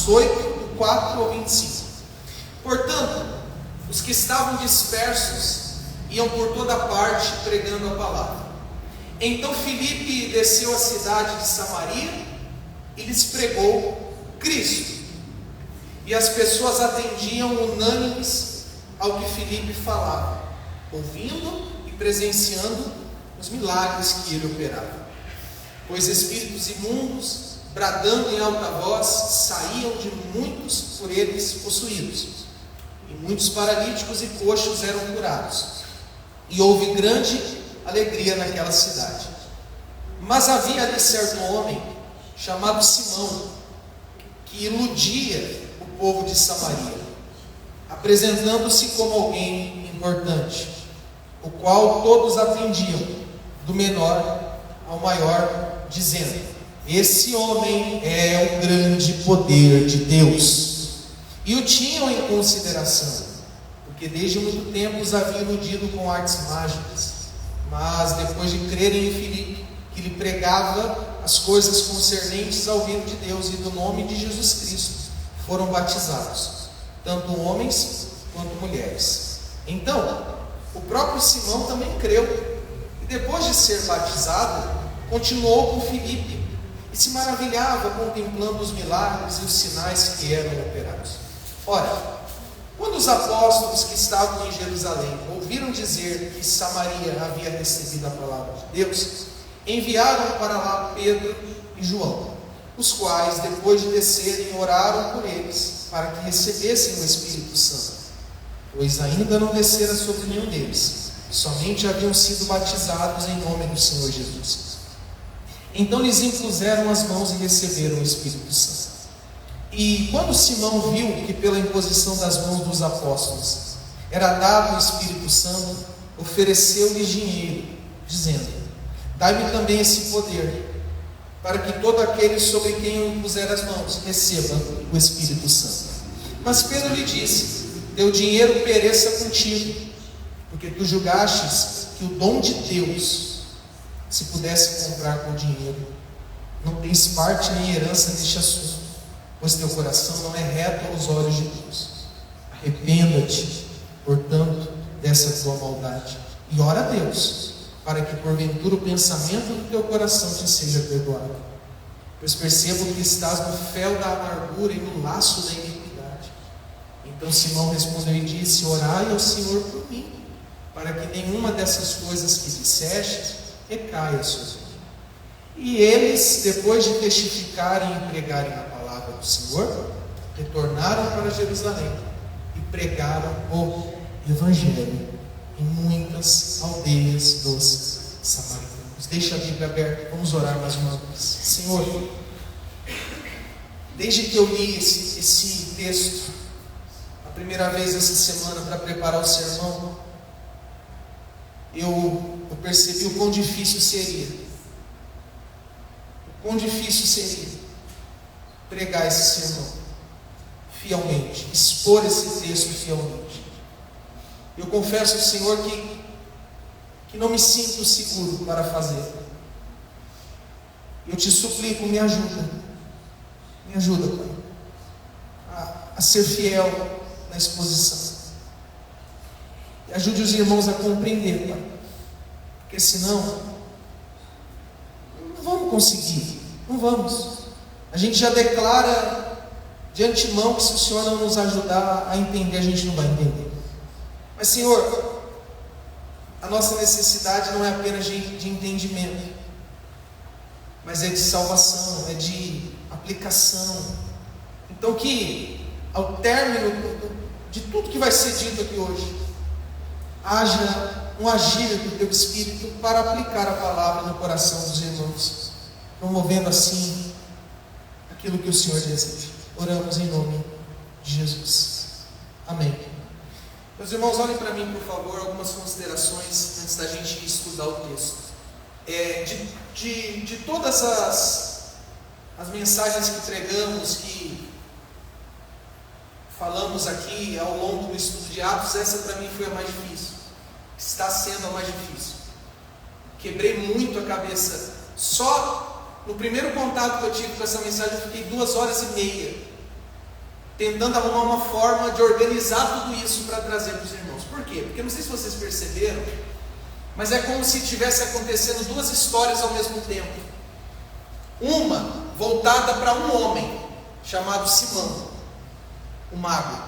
Atos 8, do 4 ao 25. Portanto, os que estavam dispersos iam por toda parte pregando a palavra. Então Filipe desceu à cidade de Samaria e lhes pregou Cristo. E as pessoas atendiam unânimes ao que Filipe falava, ouvindo e presenciando os milagres que ele operava. Pois espíritos imundos, bradando em alta voz, saíam de muitos por eles possuídos, e muitos paralíticos e coxos eram curados. E houve grande alegria naquela cidade. Mas havia ali certo homem, chamado Simão, que iludia o povo de Samaria, apresentando-se como alguém importante, o qual todos atendiam, do menor ao maior, dizendo: esse homem é o grande poder de Deus. E o tinham em consideração, porque desde muito tempo os havia iludido com artes mágicas. Mas depois de crerem em Filipe, que lhe pregava as coisas concernentes ao reino de Deus e do nome de Jesus Cristo, foram batizados, tanto homens quanto mulheres. Então, o próprio Simão também creu, e depois de ser batizado, continuou com Filipe, e se maravilhava contemplando os milagres e os sinais que eram operados. Ora, quando os apóstolos que estavam em Jerusalém ouviram dizer que Samaria havia recebido a palavra de Deus, enviaram para lá Pedro e João, os quais, depois de descerem, oraram por eles, para que recebessem o Espírito Santo, pois ainda não descera sobre nenhum deles, somente haviam sido batizados em nome do Senhor Jesus. Então lhes impuseram as mãos e receberam o Espírito Santo. E quando Simão viu que pela imposição das mãos dos apóstolos era dado o Espírito Santo, ofereceu-lhes dinheiro, dizendo: dai-me também esse poder, para que todo aquele sobre quem eu impuser as mãos receba o Espírito Santo. Mas Pedro lhe disse: teu dinheiro pereça contigo, porque tu julgastes que o dom de Deus se pudesse comprar com dinheiro. Não tens parte nem herança neste assunto, pois teu coração não é reto aos olhos de Deus. Arrependa-te, portanto, dessa tua maldade, e ora a Deus, para que porventura o pensamento do teu coração te seja perdoado. Pois percebo que estás no fel da amargura e no laço da iniquidade. Então Simão respondeu e disse: orai ao Senhor por mim, para que nenhuma dessas coisas que disseste recaia sobre mim. E eles, depois de testificarem e pregarem a palavra do Senhor, retornaram para Jerusalém e pregaram o Evangelho em muitas aldeias dos samaritanos. Deixa a Bíblia aberta, vamos orar mais uma vez. Senhor, desde que eu li esse texto a primeira vez essa semana para preparar o sermão, eu percebi o quão difícil seria pregar esse sermão fielmente, expor esse texto fielmente. Eu confesso ao Senhor que não me sinto seguro para fazer. Eu te suplico, me ajuda, Pai, a ser fiel na exposição. E ajude os irmãos a compreender, Pai, porque senão não vamos conseguir, não vamos. A gente já declara de antemão que se o Senhor não nos ajudar a entender, a gente não vai entender. Mas Senhor, a nossa necessidade não é apenas de entendimento, mas é de salvação, é de aplicação. Então que ao término de tudo que vai ser dito aqui hoje, haja um agir do Teu Espírito para aplicar a palavra no coração dos irmãos, promovendo assim aquilo que o Senhor deseja. Oramos em nome de Jesus. Amém. Meus irmãos, olhem para mim, por favor, algumas considerações antes da gente estudar o texto. De todas as mensagens que pregamos, que falamos aqui ao longo do estudo de Atos, essa para mim foi a mais difícil. Está sendo a mais difícil. Quebrei muito a cabeça. Só no primeiro contato que eu tive com essa mensagem, eu fiquei 2 horas e meia tentando arrumar uma forma de organizar tudo isso para trazer para os irmãos. Por quê? Porque não sei se vocês perceberam, mas é como se estivesse acontecendo duas histórias ao mesmo tempo. Uma voltada para um homem chamado Simão, o mago.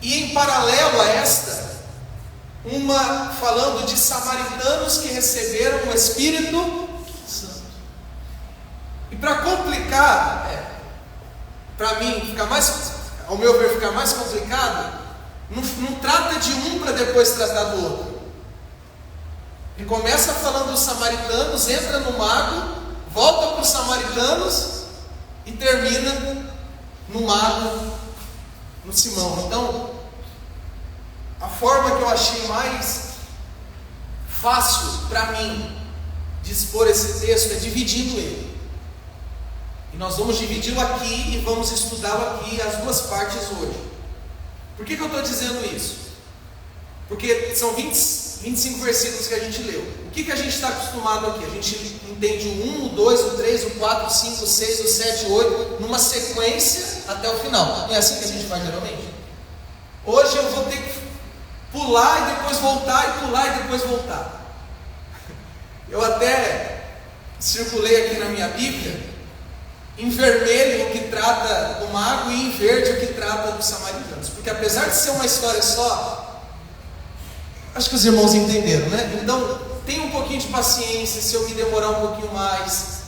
E em paralelo a esta, uma falando de samaritanos que receberam o Espírito Santo. E para complicar, para mim ficar mais, ao meu ver, ficar mais complicado, não trata de um para depois tratar do outro. Ele começa falando dos samaritanos, entra no mago, volta para os samaritanos e termina no mago, no Simão. Então, a forma que eu achei mais fácil para mim de expor esse texto é dividindo ele. E nós vamos dividi-lo aqui e vamos estudá-lo aqui, as duas partes hoje. Por que eu estou dizendo isso? Porque são 25 versículos que a gente leu. O que a gente está acostumado aqui? A gente entende o 1, o 2, o 3, o 4, o 5, o 6, o 7, o 8, numa sequência até o final. Não é assim que a gente faz geralmente? Hoje eu vou ter que pular e depois voltar, e pular e depois voltar. Eu até circulei aqui na minha Bíblia em vermelho o que trata do mago e em verde o que trata dos samaritanos, porque apesar de ser uma história só, acho que os irmãos entenderam, né? Então tenha um pouquinho de paciência se eu me demorar um pouquinho mais,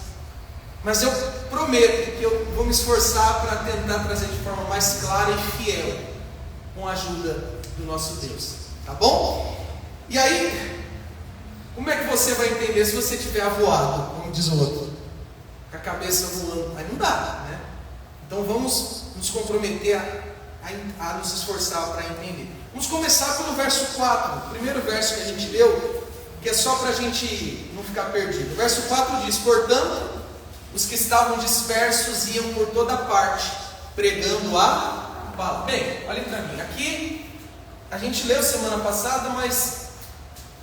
mas eu prometo que eu vou me esforçar para tentar trazer de forma mais clara e fiel, com a ajuda do nosso Deus, tá bom? E aí, como é que você vai entender se você estiver avoado, como diz o outro, com a cabeça voando? Aí não dá, né? Então vamos nos comprometer a nos esforçar para entender. Vamos começar pelo verso 4, o primeiro verso que a gente leu, que é só para a gente não ficar perdido. O verso 4 diz: portanto, os que estavam dispersos iam por toda parte, pregando a palavra. Bem, olhem para mim, aqui a gente leu semana passada, mas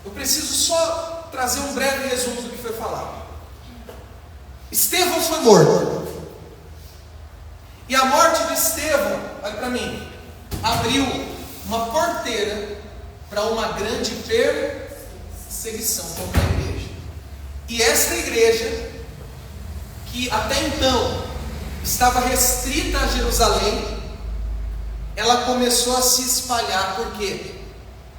eu preciso só trazer um breve resumo do que foi falado. Estevão foi morto, e a morte de Estevão, olha para mim, abriu uma porteira para uma grande perseguição contra a igreja. E esta igreja, que até então estava restrita a Jerusalém, ela começou a se espalhar. Por quê?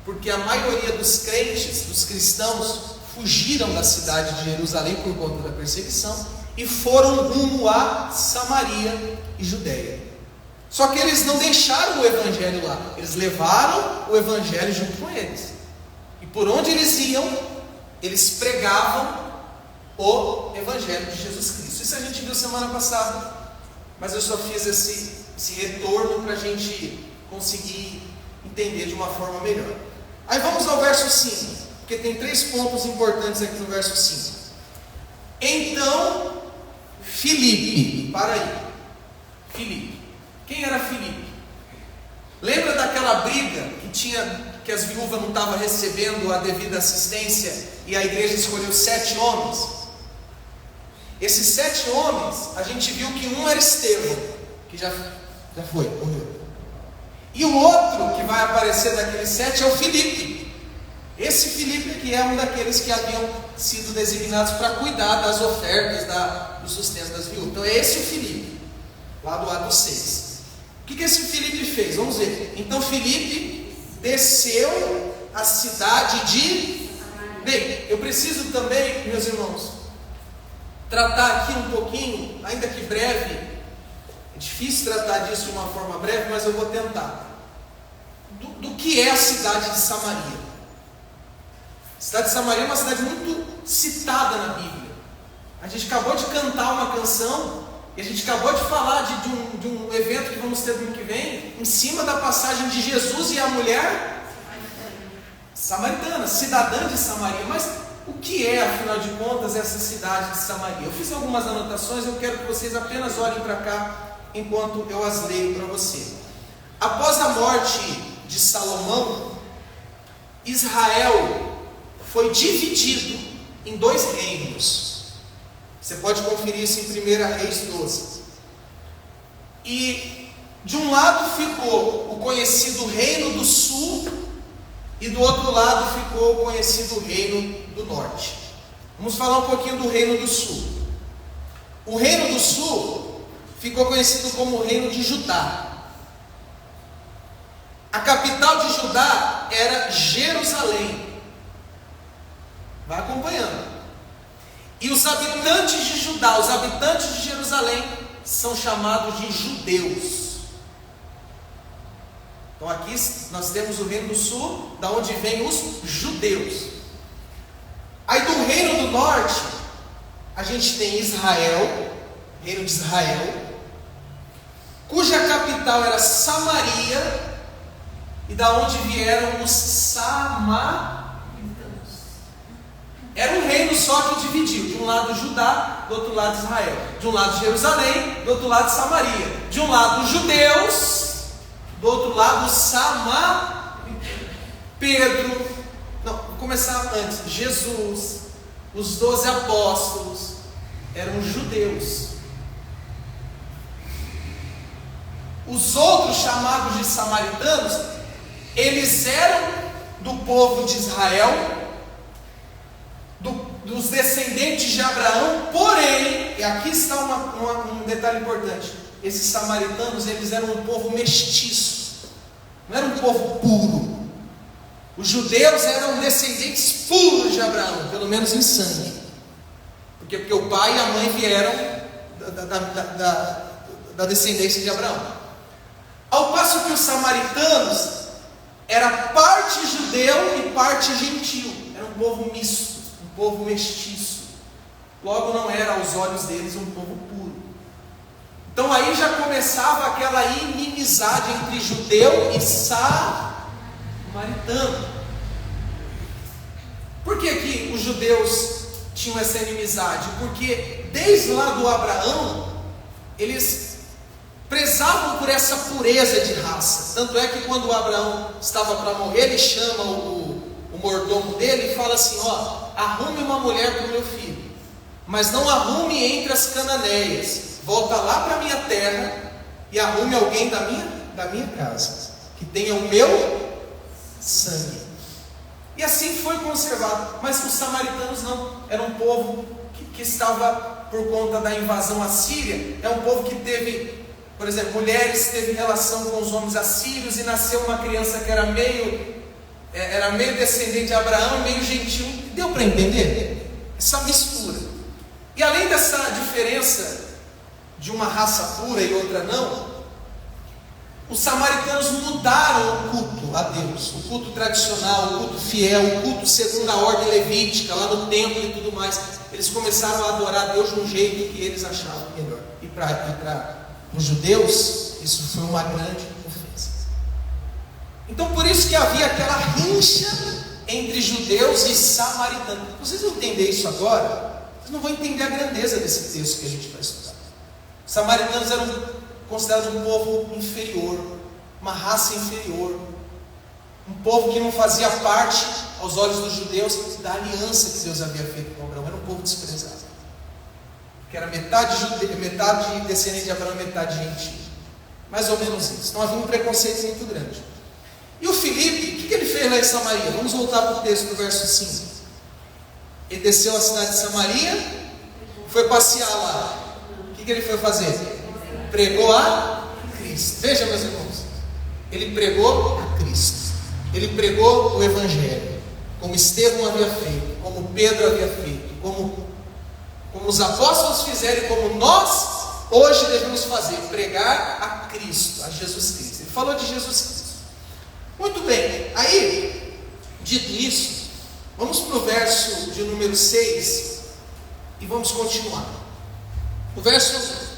Porque a maioria dos crentes, dos cristãos, fugiram da cidade de Jerusalém por conta da perseguição e foram rumo a Samaria e Judéia. Só que eles não deixaram o evangelho lá, eles levaram o evangelho junto com eles. E por onde eles iam, eles pregavam o evangelho de Jesus Cristo. Isso a gente viu semana passada, mas eu só fiz esse retorno para a gente conseguir entender de uma forma melhor. Aí vamos ao verso 5, porque tem 3 pontos importantes aqui no verso 5. Então Filipe, para aí, Filipe, quem era Filipe? Lembra daquela briga que as viúvas não estavam recebendo a devida assistência e a igreja escolheu 7 homens? Esses 7 homens, a gente viu que um era Estevão, que já foi, morreu. E o outro que vai aparecer daqueles 7 é o Filipe. Esse Filipe que é um daqueles que haviam sido designados para cuidar das ofertas, do sustento das viúvas. Então é esse o Filipe, lá do Atos 6. O que esse Filipe fez? Vamos ver. Então Filipe desceu à cidade de... Bem, eu preciso também, meus irmãos, tratar aqui um pouquinho, ainda que breve. É difícil tratar disso de uma forma breve, mas eu vou tentar. Do que é a cidade de Samaria? A cidade de Samaria é uma cidade muito citada na Bíblia. A gente acabou de cantar uma canção e a gente acabou de falar de um evento que vamos ter no ano que vem, em cima da passagem de Jesus e a mulher samaritana, cidadã de Samaria. Mas o que é, afinal de contas, essa cidade de Samaria? Eu fiz algumas anotações, eu quero que vocês apenas olhem para cá enquanto eu as leio para você. Após a morte de Salomão, Israel foi dividido em 2 reinos. Você pode conferir isso em 1 Reis 12. E De um lado ficou o conhecido Reino do Sul, e do outro lado ficou o conhecido Reino do Norte. Vamos falar um pouquinho do Reino do Sul. O Reino do Sul ficou conhecido como o Reino de Judá. A capital de Judá era Jerusalém. Vai acompanhando. E os habitantes de Judá, os habitantes de Jerusalém, são chamados de judeus. Então aqui nós temos o Reino do Sul, da onde vêm os judeus. Aí do Reino do Norte, a gente tem Israel, Reino de Israel, cuja capital era Samaria, e da onde vieram os samaritanos. Era um reino só que dividiu, de um lado Judá, do outro lado Israel, de um lado Jerusalém, do outro lado Samaria, de um lado os judeus, do outro lado Pedro, não, vou começar antes, Jesus, os 12 apóstolos, eram judeus. Os outros chamados de samaritanos, eles eram do povo de Israel, dos descendentes de Abraão, porém, e aqui está um detalhe importante, esses samaritanos, eles eram um povo mestiço, não era um povo puro. Os judeus eram descendentes puros de Abraão, pelo menos em sangue, porque o pai e a mãe vieram da descendência de Abraão. Ao passo que os samaritanos era parte judeu e parte gentil, era um povo misto, um povo mestiço. Logo não era aos olhos deles um povo puro. Então aí já começava aquela inimizade entre judeu e samaritano. Por que que os judeus tinham essa inimizade? Porque desde lá do Abraão, eles prezavam por essa pureza de raça. Tanto é que quando o Abraão estava para morrer, ele chama o mordomo dele e fala assim: ó, arrume uma mulher para o meu filho, mas não arrume entre as cananeias, volta lá para a minha terra e arrume alguém da minha casa, que tenha o meu sangue. E assim foi conservado. Mas os samaritanos não, era um povo que estava, por conta da invasão assíria, é um povo que teve, por exemplo, mulheres teve relação com os homens assírios e nasceu uma criança que era meio descendente de Abraão, meio gentil. Deu para entender? Essa mistura. E além dessa diferença de uma raça pura e outra não, os samaritanos mudaram o culto a Deus, o culto tradicional, o culto fiel, o culto segundo a ordem levítica, lá no templo e tudo mais. Eles começaram a adorar a Deus de um jeito que eles achavam melhor. E para os judeus, isso foi uma grande ofensa. Então por isso que havia aquela rincha entre judeus e samaritanos. Vocês vão entender isso agora, vocês não vão entender a grandeza desse texto que a gente vai estudar. Os samaritanos eram considerados um povo inferior, uma raça inferior, um povo que não fazia parte, aos olhos dos judeus, da aliança que Deus havia feito com Abraão. Era um povo desprezado, que era metade descendente de Abraão, metade gentil, mais ou menos isso. Então havia um preconceito muito grande. E o Filipe, o que ele fez lá em Samaria? Vamos voltar para o texto do verso 5. Ele desceu à cidade de Samaria, foi passear lá. O que ele foi fazer? Pregou a Cristo. Veja, meus irmãos, ele pregou a Cristo, ele pregou o Evangelho, como Estevão havia feito, como Pedro havia feito, como os apóstolos fizeram e como nós hoje devemos fazer, pregar a Cristo, a Jesus Cristo. Ele falou de Jesus Cristo. Muito bem, aí, dito isso, vamos para o verso de número 6 e vamos continuar. O verso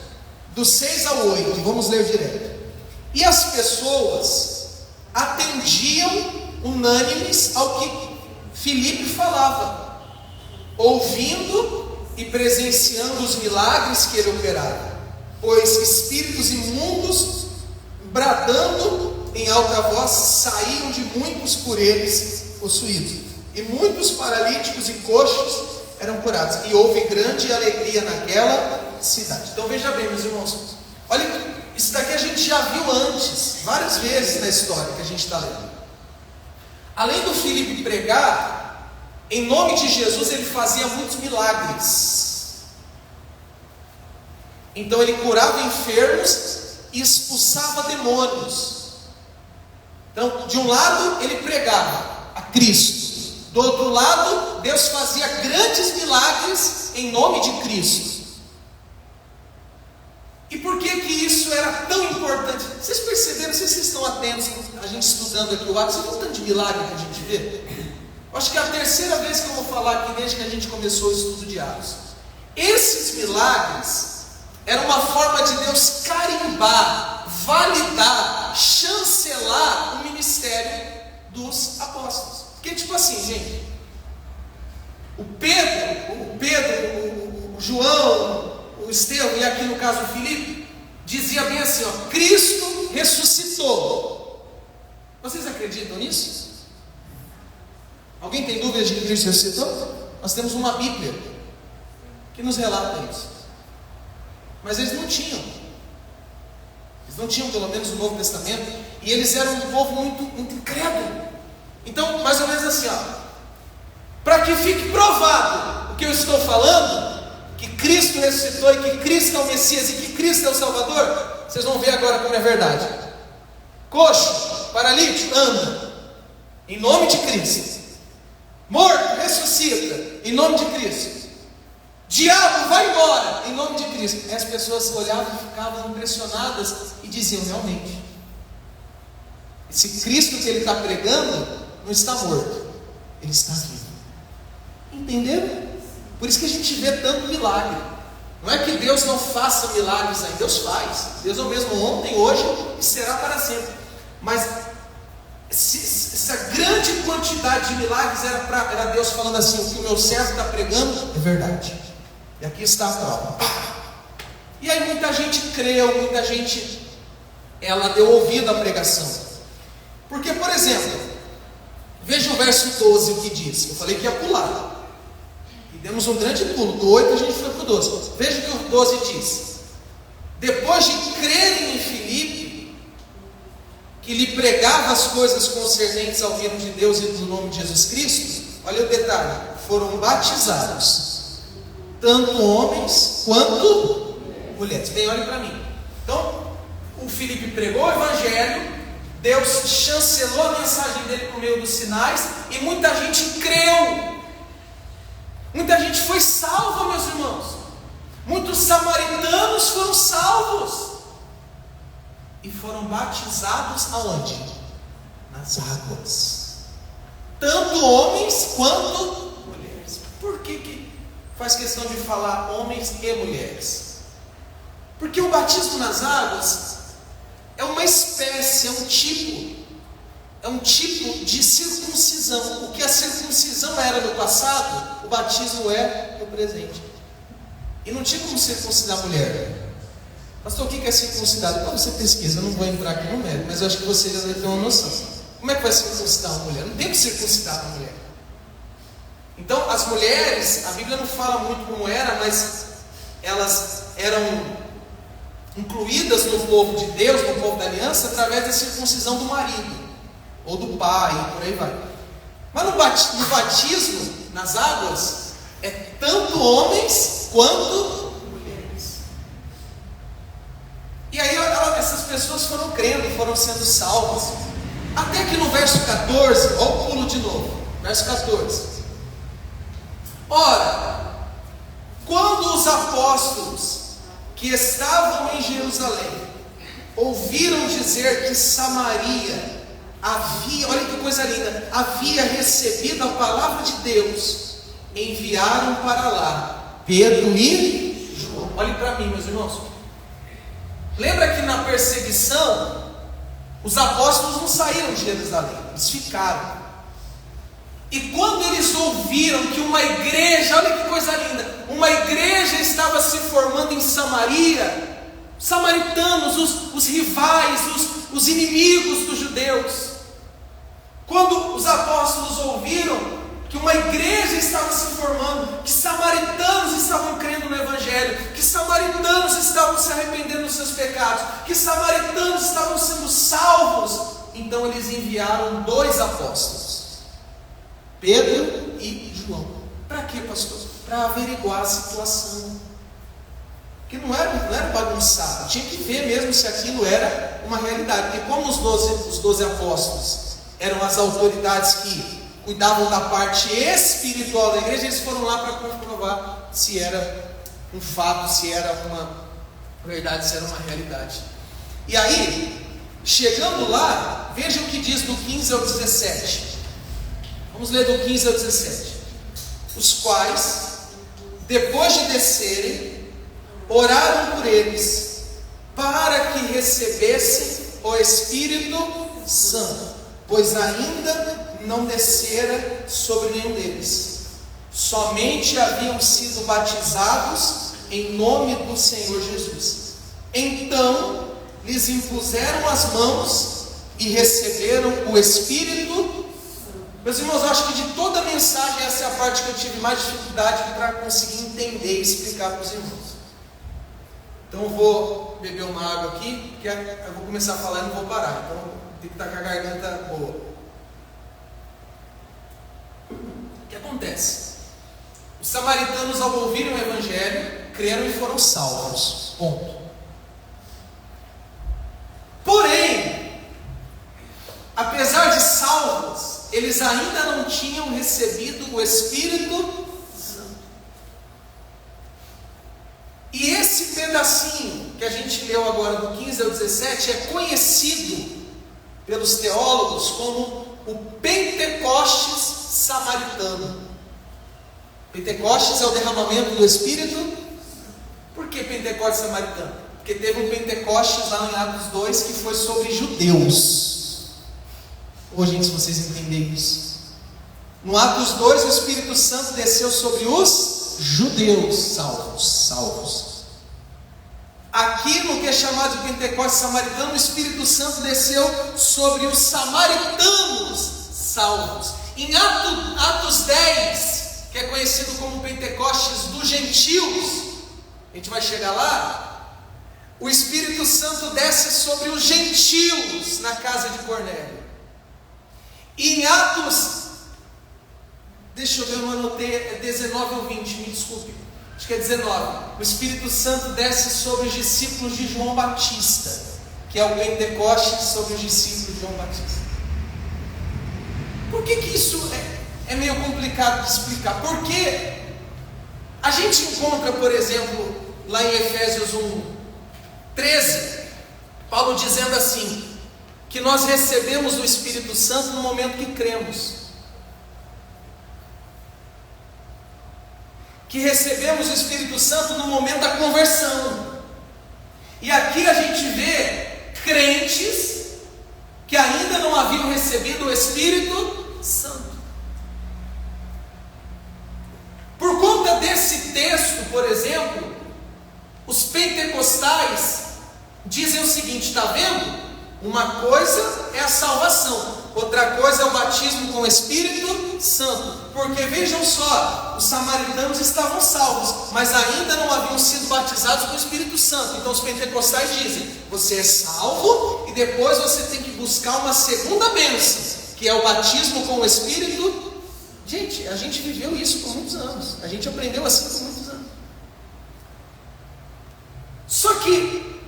do 6 ao 8, vamos ler direto. E as pessoas atendiam unânimes ao que Filipe falava, ouvindo e presenciando os milagres que ele operava, pois espíritos imundos, bradando em alta voz, saíam de muitos por eles possuídos, e muitos paralíticos e coxos eram curados, e houve grande alegria naquela cidade. Então veja bem, meus irmãos, olha Isso daqui a gente já viu antes, várias vezes na história que a gente está lendo. Além do Filipe pregar, em nome de Jesus ele fazia muitos milagres. Então ele curava enfermos e expulsava demônios. Então, de um lado ele pregava a Cristo, do outro lado Deus fazia grandes milagres em nome de Cristo. E por que isso era tão importante? Vocês perceberam, se vocês estão atentos a gente estudando aqui o Atos, o tanto de milagre que a gente vê? Eu acho que é a terceira vez que eu vou falar aqui desde que a gente começou o estudo de Atos. Esses milagres eram uma forma de Deus carimbar, validar, chancelar o ministério dos apóstolos. Porque tipo assim, gente, o João, o Estevão e aqui no caso o Filipe, dizia bem assim, ó, Cristo ressuscitou. Vocês acreditam nisso? Alguém tem dúvidas de que Cristo ressuscitou? Nós temos uma Bíblia que nos relata isso. Mas eles não tinham. Eles não tinham pelo menos o Novo Testamento. E eles eram um povo muito incrédulo. Então, mais ou menos assim, ó, para que fique provado o que eu estou falando, que Cristo ressuscitou e que Cristo é o Messias e que Cristo é o Salvador, vocês vão ver agora como é verdade. Coxo, paralítico, anda em nome de Cristo. Morto, ressuscita em nome de Cristo. Diabo, vai embora em nome de Cristo. E as pessoas olhavam e ficavam impressionadas e diziam, realmente, esse Cristo que ele está pregando não está morto, ele está vivo. Entenderam? Por isso que a gente vê tanto milagre. Não é que Deus não faça milagres aí, Deus faz. Deus é o mesmo ontem, hoje e será para sempre. Mas essa grande quantidade de milagres era Deus falando assim, o que o meu servo está pregando é verdade. E aqui está a prova. E aí muita gente creu, muita gente ela deu ouvido à pregação. Porque, por exemplo, veja o verso 12 o que diz. Eu falei que ia pular. E demos um grande pulo. Do 8 a gente foi para o 12. Veja o que o 12 diz. Depois de crerem em Filipe, que lhe pregava as coisas concernentes ao reino de Deus e do nome de Jesus Cristo, olha o detalhe, foram batizados, tanto homens quanto mulheres. Bem, olhem para mim. Então, o Filipe pregou o Evangelho, Deus chancelou a mensagem dele por meio dos sinais, e muita gente creu. Muita gente foi salva, meus irmãos. Muitos samaritanos foram salvos. E foram batizados aonde? Nas águas. Tanto homens quanto mulheres. Por que faz questão de falar homens e mulheres? Porque o batismo nas águas é uma espécie, é um tipo de circuncisão. O que a circuncisão era no passado, o batismo é no presente. E não tinha como circuncidar a mulher. Pastor, o que é circuncidado? Quando você pesquisa, eu não vou entrar aqui no mérito, mas eu acho que você já deve ter uma noção. Como é que vai circuncidar uma mulher? Não tem que circuncidar uma mulher. Então, as mulheres, a Bíblia não fala muito como era, mas elas eram incluídas no povo de Deus, no povo da aliança, através da circuncisão do marido, ou do pai, e por aí vai. Mas no batismo, nas águas, é tanto homens quanto mulheres. E aí essas pessoas foram crendo, foram sendo salvas. Até que no verso 14, olha o pulo de novo, verso 14. Ora, quando os apóstolos que estavam em Jerusalém ouviram dizer que Samaria havia, olha que coisa linda, havia recebido a palavra de Deus, enviaram para lá Pedro e João. Olhem para mim, meus irmãos. Lembra que na perseguição os apóstolos não saíram de Jerusalém, eles ficaram. E quando eles ouviram que uma igreja, olha que coisa linda, uma igreja estava se formando em Samaria, samaritanos, os rivais, os inimigos dos judeus, quando os apóstolos ouviram, que uma igreja estava se formando, que samaritanos estavam crendo no Evangelho, que samaritanos estavam se arrependendo dos seus pecados, que samaritanos estavam sendo salvos. Então eles enviaram 2 apóstolos, Pedro e João. Para quê, pastor? Para averiguar a situação. Porque não era bagunçado, tinha que ver mesmo se aquilo era uma realidade. Porque como os 12 apóstolos eram as autoridades que cuidavam da parte espiritual da igreja, eles foram lá para comprovar se era um fato, se era uma verdade, se era uma realidade. E aí, chegando lá, veja o que diz do 15 ao 17. Vamos ler do 15 ao 17. Os quais, depois de descerem, oraram por eles, para que recebessem o Espírito Santo, pois ainda não descera sobre nenhum deles. Somente haviam sido batizados em nome do Senhor Jesus. Então lhes impuseram as mãos e receberam o Espírito. Meus irmãos, eu acho que de toda a mensagem essa é a parte que eu tive mais dificuldade para conseguir entender e explicar para os irmãos. Então eu vou beber uma água aqui, porque eu vou começar a falar e não vou parar. Então tem que estar com a garganta boa. O que acontece? Os samaritanos, ao ouvirem o Evangelho, creram e foram salvos. Ponto. Porém, apesar de salvos, eles ainda não tinham recebido o Espírito Santo. E esse pedacinho que a gente leu agora do 15 ao 17 é conhecido pelos teólogos como o Pentecostes samaritano. Pentecostes é o derramamento do Espírito. Por que Pentecostes samaritano? Porque teve um Pentecostes lá em Atos 2 que foi sobre judeus. Ô gente, se vocês entenderem isso, no Atos 2 o Espírito Santo desceu sobre os judeus salvos. Aqui no que é chamado de Pentecostes samaritano, o Espírito Santo desceu sobre os samaritanos salvos. Em Atos 10, que é conhecido como Pentecostes dos gentios, a gente vai chegar lá, o Espírito Santo desce sobre os gentios na casa de Cornélio. E em Atos, deixa eu ver, eu não anotei, é 19 ou 20, me desculpe, acho que é 19. O Espírito Santo desce sobre os discípulos de João Batista, que é o Pentecostes sobre os discípulos de João Batista. Por que isso é meio complicado de explicar? Porque a gente encontra, por exemplo, lá em Efésios 1:13, Paulo dizendo assim, que nós recebemos o Espírito Santo no momento que cremos, que recebemos o Espírito Santo no momento da conversão. E aqui a gente vê crentes que ainda não haviam recebido o Espírito Santo. Por conta desse texto, por exemplo, os pentecostais dizem o seguinte, está vendo? Uma coisa é a salvação, outra coisa é o batismo com o Espírito Santo. Porque vejam só, os samaritanos estavam salvos, mas ainda não haviam sido batizados com o Espírito Santo. Então os pentecostais dizem, você é salvo e depois você tem que buscar uma segunda bênção, que é o batismo com o Espírito. Gente, a gente viveu isso por muitos anos, a gente aprendeu assim por muitos anos. Só que,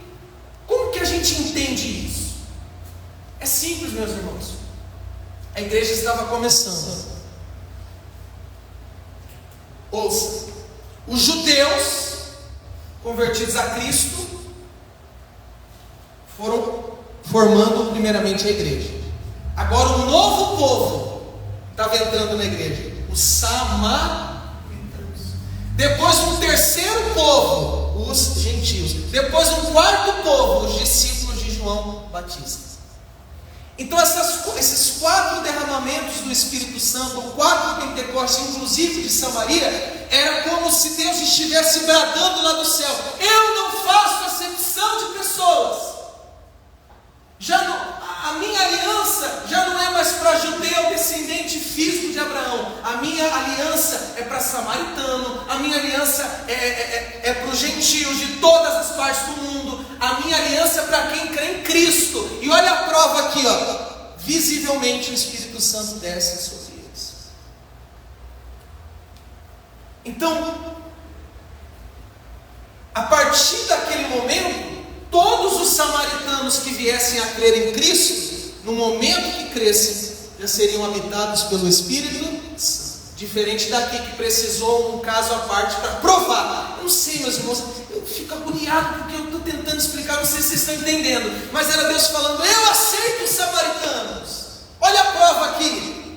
como que a gente entende isso? É simples, meus irmãos. A igreja estava começando. Ouça, os judeus convertidos a Cristo foram formando primeiramente a igreja. Agora um novo povo estava entrando na igreja, os samaritanos. Depois um terceiro povo, os gentios. Depois um quarto povo, os discípulos de João Batista. Então esses 4 derramamentos do Espírito Santo, 4 Pentecostes, inclusive de Samaria, era como se Deus estivesse bradando lá do céu, eu não faço acepção de pessoas, a minha aliança já não é mais para judeu, descendente físico de Abraão, a minha aliança é para samaritano, a minha aliança é para os gentios de todas as partes do mundo, a minha aliança é para quem crê em Cristo. E olha a prova aqui, ó, visivelmente o Espírito Santo desce sobre eles. Então, a partir daquele momento, todos os samaritanos que viessem a crer em Cristo, no momento que crescem, já seriam habitados pelo Espírito Santo. Diferente daqui que precisou um caso à parte para provar. Eu não sei, meus irmãos, eu fico agoniado porque eu estou tentando explicar, não sei se vocês estão entendendo, mas era Deus falando: eu aceito os samaritanos. Olha a prova aqui.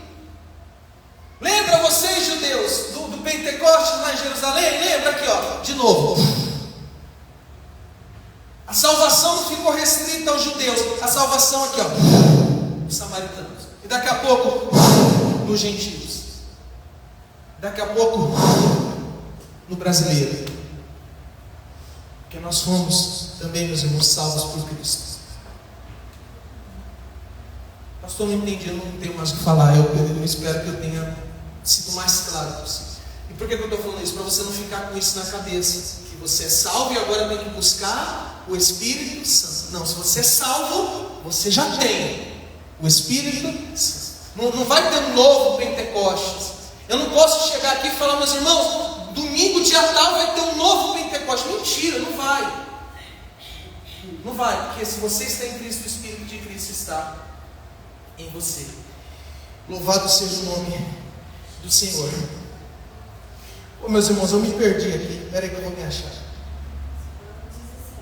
Lembra vocês, judeus, do Pentecostes lá em Jerusalém? Lembra aqui, ó, de novo. A salvação não ficou restrita aos judeus, a salvação aqui, ó, os samaritanos. E daqui a pouco, nos gentios. Daqui a pouco, no brasileiro. Porque nós fomos também, meus irmãos, salvos por Cristo. Pastor, não entendi, eu não tenho mais o que falar. Eu espero que eu tenha sido mais claro possível. E por que eu estou falando isso? Para você não ficar com isso na cabeça. Que você é salvo e agora tem que buscar o Espírito Santo. Não, se você é salvo, você já tem o Espírito Santo. Não vai ter um novo Pentecostes. Eu não posso chegar aqui e falar: meus irmãos, domingo dia tal vai ter um novo Pentecostes. Mentira, não vai. Não vai, porque se você está em Cristo, o Espírito de Cristo está em você. Louvado seja o nome do Senhor. Meus irmãos, eu me perdi aqui. Espera aí que eu vou me achar.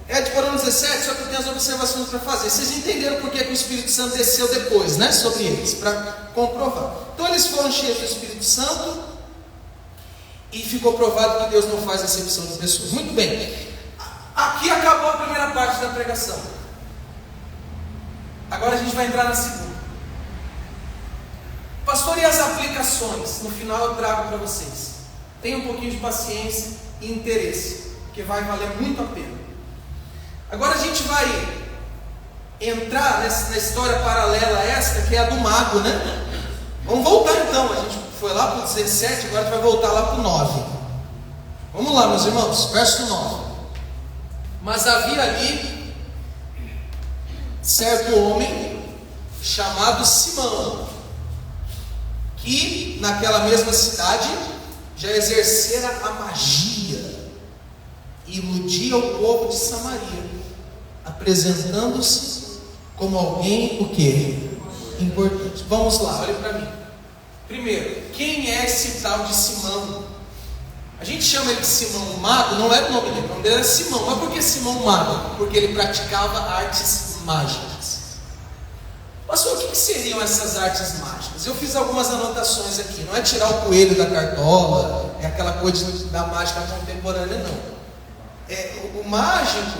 É de Corão 17, só que eu tenho as observações para fazer. Vocês entenderam por que o Espírito Santo desceu depois, né? Sobre eles, para comprovar. Então eles foram cheios do Espírito Santo e ficou provado que Deus não faz acepção de pessoas. Muito bem. Aqui acabou a primeira parte da pregação. Agora a gente vai entrar na segunda. Pastor, e as aplicações? No final eu trago para vocês. Tenha um pouquinho de paciência e interesse, porque vai valer muito a pena. Agora a gente vai entrar na história paralela a esta, que é a do mago, né? Vamos voltar então. A gente foi lá para o 17, agora a gente vai voltar lá para o 9. Vamos lá, meus irmãos, verso 9. Mas havia ali certo homem chamado Simão, que naquela mesma cidade já exercera a magia e iludia o povo de Samaria, apresentando-se como alguém o quê? Importante. Vamos lá, olha para mim. Primeiro, quem é esse tal de Simão? A gente chama ele de Simão Mago, não era o nome dele, o nome dele era Simão. Mas por que Simão Mago? Porque ele praticava artes mágicas. Pastor, o que seriam essas artes mágicas? Eu fiz algumas anotações aqui. Não é tirar o coelho da cartola, é aquela coisa da mágica contemporânea, não. O mágico,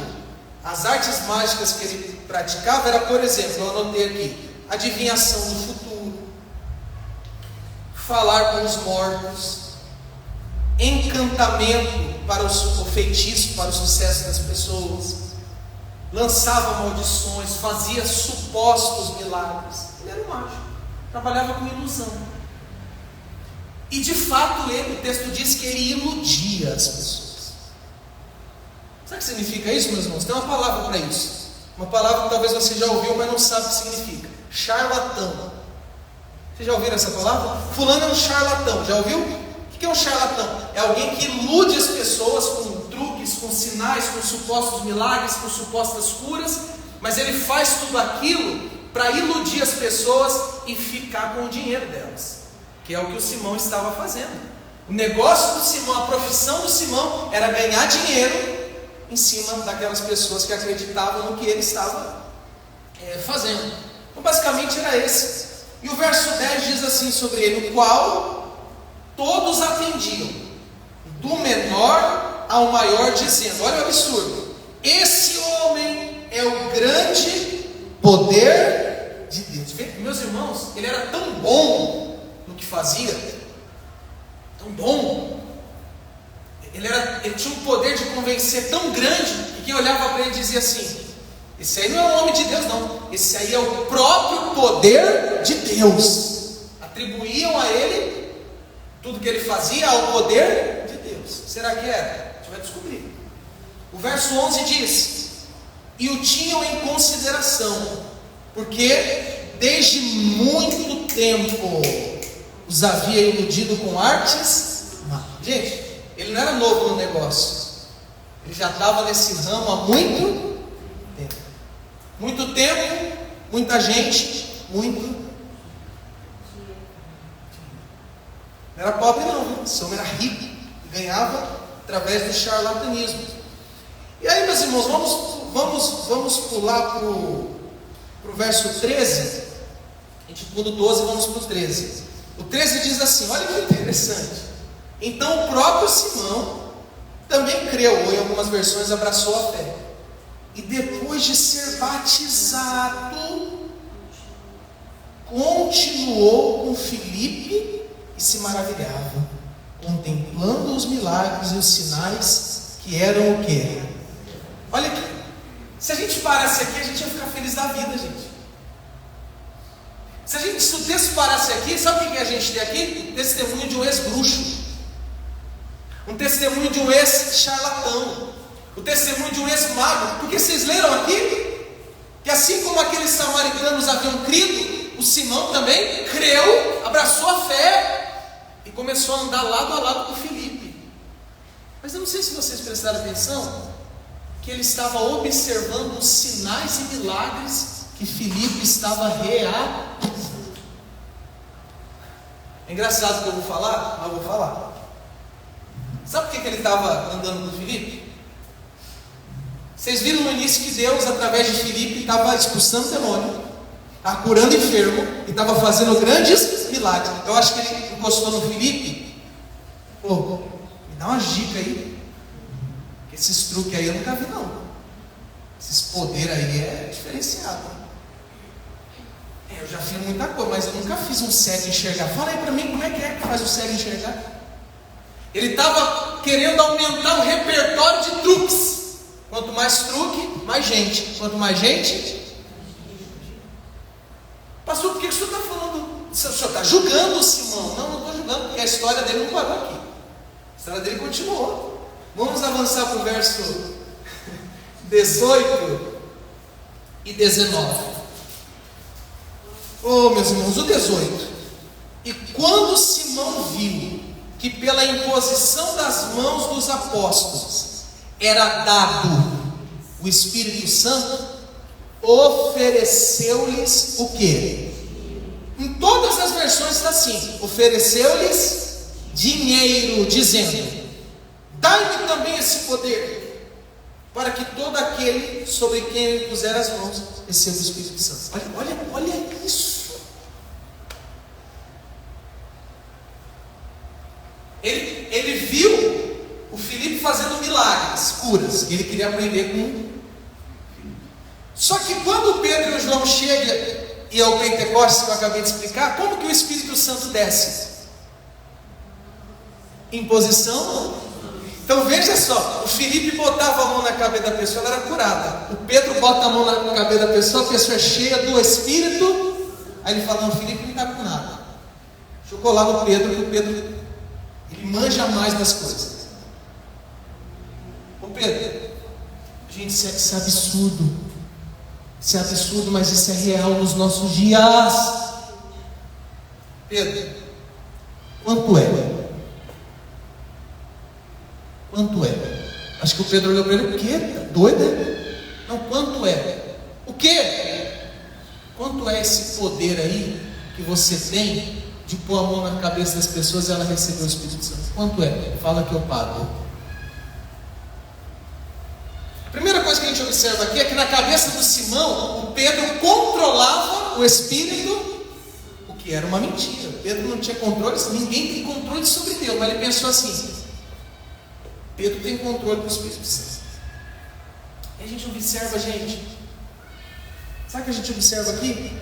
as artes mágicas que ele praticava era, por exemplo, eu anotei aqui, adivinhação do futuro, falar com os mortos, encantamento para o feitiço, para o sucesso das pessoas, lançava maldições, fazia supostos milagres. Ele era um mágico, trabalhava com ilusão. E de fato ele, o texto diz que ele iludia as pessoas. Sabe o que significa isso, meus irmãos? Tem uma palavra para isso. Uma palavra que talvez você já ouviu, mas não sabe o que significa. Charlatão. Vocês já ouviram essa palavra? Fulano é um charlatão. Já ouviu? O que é um charlatão? É alguém que ilude as pessoas com truques, com sinais, com supostos milagres, com supostas curas, mas ele faz tudo aquilo para iludir as pessoas e ficar com o dinheiro delas, que é o que o Simão estava fazendo. O negócio do Simão, a profissão do Simão era ganhar dinheiro em cima daquelas pessoas que acreditavam no que ele estava fazendo. Então basicamente era esse. E o verso 10 diz assim sobre ele: o qual todos atendiam, do menor ao maior, dizendo, olha o absurdo, esse homem é o grande poder de Deus. Meus irmãos, ele era tão bom no que fazia, tão bom, ele tinha um poder de convencer tão grande, que quem olhava para ele dizia assim: esse aí não é um homem de Deus não, esse aí é o próprio poder de Deus. Atribuíam a ele Tudo que ele fazia ao poder de Deus. Será que era? A gente vai descobrir. O verso 11 diz: e o tinham em consideração, porque desde muito tempo os havia iludido com artes. Gente, ele não era novo no negócio. Ele já estava nesse ramo há muito tempo. Muito tempo, muita gente, muito. Não era pobre não, viu? Esse homem era rico e ganhava através do charlatanismo. E aí, meus irmãos, vamos pular para o verso 13. A gente pula o 12 e vamos para o 13. O 13 diz assim, olha que interessante. Então o próprio Simão também creu, ou em algumas versões abraçou a fé. E depois de ser batizado, continuou com Filipe e se maravilhava, contemplando os milagres e os sinais que eram o quê? Olha aqui, se a gente parasse aqui, a gente ia ficar feliz da vida, gente. Se o texto parasse aqui, sabe o que a gente tem aqui? Um testemunho de um ex-bruxo, um testemunho de um ex-charlatão, o testemunho de um ex-mago. Porque vocês leram aqui que assim como aqueles samaritanos haviam crido, o Simão também creu, abraçou a fé e começou a andar lado a lado com Filipe. Mas eu não sei se vocês prestaram atenção que ele estava observando os sinais e milagres que Filipe estava realizando. É engraçado que eu vou falar, mas eu vou falar. Sabe por que ele estava andando com Filipe? Vocês viram no início que Deus, através de Filipe, estava expulsando demônio, estava curando enfermo e estava fazendo grandes milagres. Eu acho que ele encostou no Filipe. Pô, me dá uma dica aí. Esses truques aí eu nunca vi não. Esses poderes aí é diferenciado. Eu já fiz muita coisa, mas eu nunca fiz um cego enxergar. Fala aí para mim, como é que faz o cego enxergar? Ele estava querendo aumentar o repertório de truques. Quanto mais truque, mais gente. Quanto mais gente... Pastor, por que o senhor está falando? O senhor está julgando o Simão? Não estou julgando, porque a história dele não parou aqui. A história dele continuou. Vamos avançar para o verso 18 e 19. Oh, meus irmãos, o 18. E quando Simão viu que pela imposição das mãos dos apóstolos era dado o Espírito Santo, ofereceu-lhes o quê? Em todas as versões está assim: ofereceu-lhes dinheiro, dizendo: dai-me também esse poder, para que todo aquele sobre quem ele puser as mãos receba o Espírito Santo. Olha isso. Ele viu o Filipe fazendo milagres, curas, e ele queria aprender com. Só que quando Pedro e João chegam e é o Pentecostes que eu acabei de explicar, como que o Espírito Santo desce? Em posição. Então veja só, o Filipe botava a mão na cabeça da pessoa, ela era curada. O Pedro bota a mão na cabeça da pessoa, a pessoa é cheia do Espírito. Aí ele fala: não, o Filipe não está com nada. Deixa eu colar no Pedro, que o Pedro ele manja mais das coisas. Ô Pedro, gente, isso é absurdo. Isso é absurdo, mas isso é real nos nossos dias. Pedro, quanto é? Quanto é? Acho que o Pedro olhou para ele: o quê? Tá doido, é? Não, quanto é? O quê? Quanto é esse poder aí que você tem de pôr a mão na cabeça das pessoas e ela receber o Espírito Santo? Quanto é? Fala que eu pago. A primeira coisa que a gente observa aqui é que na cabeça do Simão, o Pedro controlava o Espírito, o que era uma mentira. Pedro não tinha controle, ninguém tem controle sobre Deus, mas ele pensou assim: Pedro tem controle do Espírito Santo. E a gente observa, gente, sabe o que a gente observa aqui?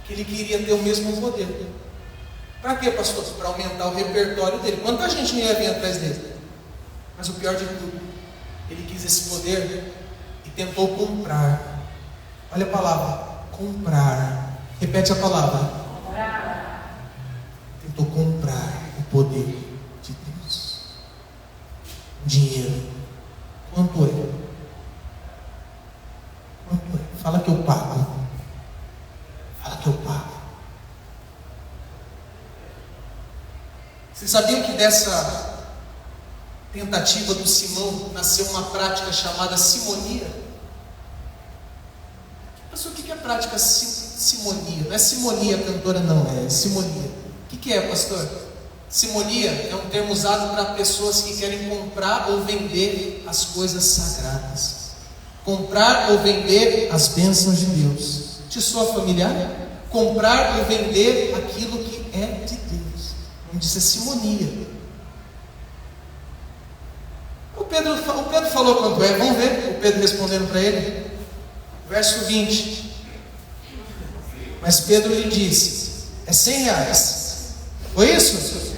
Que ele queria ter o mesmo poder. Para quê, pastor? Para aumentar o repertório dele. Quanta gente não ia vir atrás dele? Mas o pior de tudo, ele quis esse poder e tentou comprar. Olha a palavra: comprar. Repete a palavra: comprar. Fala que eu pago. Fala que eu pago. Vocês sabiam que dessa tentativa do Simão nasceu uma prática chamada simonia? Pastor, o que é a prática simonia? Não é simonia cantora, não, é simonia. O que é, pastor? Simonia é um termo usado para pessoas que querem comprar ou vender as coisas sagradas. Comprar ou vender as bênçãos de Deus. Te soa familiar? Comprar ou vender aquilo que é de Deus. Vamos dizer simonia. O Pedro falou quanto é. Vamos ver o Pedro respondendo para ele. Verso 20. Mas Pedro lhe disse: é 100 reais. Foi isso?